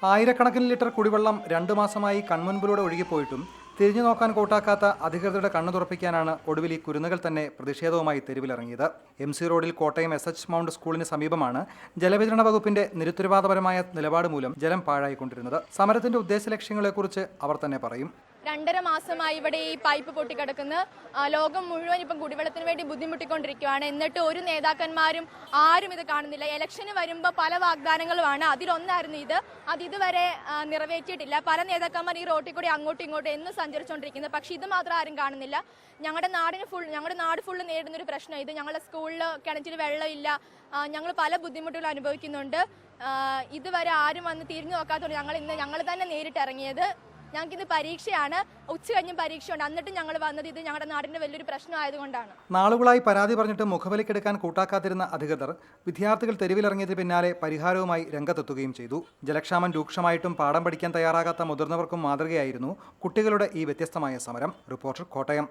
ആയിരക്കണക്കിന് ലിറ്റർ കുടിവെള്ളം 2 മാസമായി കൺമുൻപിലൂടെ ഒഴുകിപ്പോയിട്ടും തിരിഞ്ഞു നോക്കാൻ കൂട്ടാക്കാത്ത അധികൃതരുടെ കണ്ണു തുറപ്പിക്കാനാണ് ഒടുവിൽ ഈ കുരുന്നുകൾ തന്നെ പ്രതിഷേധവുമായി തെരുവിലിറങ്ങിയത്. MC റോഡിൽ കോട്ടയം SH മൗണ്ട് സ്കൂളിന് സമീപമാണ് ജലവിതരണ വകുപ്പിന്റെ നിരുത്തരവാദപരമായ നിലപാട് മൂലം ജലം പാഴായിക്കൊണ്ടിരുന്നത്. സമരത്തിന്റെ ഉദ്ദേശലക്ഷ്യങ്ങളെക്കുറിച്ച് അവർ തന്നെ പറയും. 2.5 മാസമായി ഇവിടെ ഈ പൈപ്പ് പൊട്ടിക്കിടക്കുന്ന ലോകം മുഴുവൻ ഇപ്പം കുടിവെള്ളത്തിന് വേണ്ടി ബുദ്ധിമുട്ടിക്കൊണ്ടിരിക്കുകയാണ്. എന്നിട്ട് ഒരു നേതാക്കന്മാരും ആരും ഇത് കാണുന്നില്ല. ഇലക്ഷന് വരുമ്പോൾ പല വാഗ്ദാനങ്ങളുമാണ്. അതിലൊന്നായിരുന്നു ഇത്. ഇതുവരെ നിറവേറ്റിയിട്ടില്ല. പല നേതാക്കന്മാർ ഈ റോട്ടിൽ കൂടി അങ്ങോട്ടും ഇങ്ങോട്ടും എന്ന് സഞ്ചരിച്ചുകൊണ്ടിരിക്കുന്നത്. പക്ഷെ ഇത് മാത്രം ആരും കാണുന്നില്ല. ഞങ്ങളുടെ നാട് ഫുള്ള് നേരിടുന്ന ഒരു പ്രശ്നം ഇത്. ഞങ്ങളുടെ സ്കൂളിൽ കിണറ്റിൽ വെള്ളമില്ല. ഞങ്ങൾ പല ബുദ്ധിമുട്ടുകൾ അനുഭവിക്കുന്നുണ്ട്. ഇതുവരെ ആരും വന്ന് തിരിഞ്ഞു നോക്കാത്തതുകൊണ്ട് ഞങ്ങൾ തന്നെ നേരിട്ടിറങ്ങിയത്. ഞങ്ങൾക്കിത് പരീക്ഷയാണ്, ഉച്ച കഴിഞ്ഞും പരീക്ഷയുണ്ട്. എന്നിട്ട് ഞങ്ങൾ വന്നത് ഇത് ഞങ്ങളുടെ നാടിന്റെ വലിയൊരു പ്രശ്നമായതുകൊണ്ടാണ്. നാളുകളായി പരാതി പറഞ്ഞിട്ട് മുഖവിലക്കെടുക്കാൻ കൂട്ടാക്കാതിരുന്ന അധികൃതർ വിദ്യാർത്ഥികൾ തെരുവിലിറങ്ങിയതിന് പിന്നാലെ പരിഹാരവുമായി രംഗത്തെത്തുകയും ചെയ്തു. ജലക്ഷാമം രൂക്ഷമായിട്ടും പാഠം പഠിക്കാൻ തയ്യാറാകാത്ത മുതിർന്നവർക്കും മാതൃകയായിരുന്നു കുട്ടികളുടെ ഈ വ്യത്യസ്തമായ സമരം. റിപ്പോർട്ടർ, കോട്ടയം.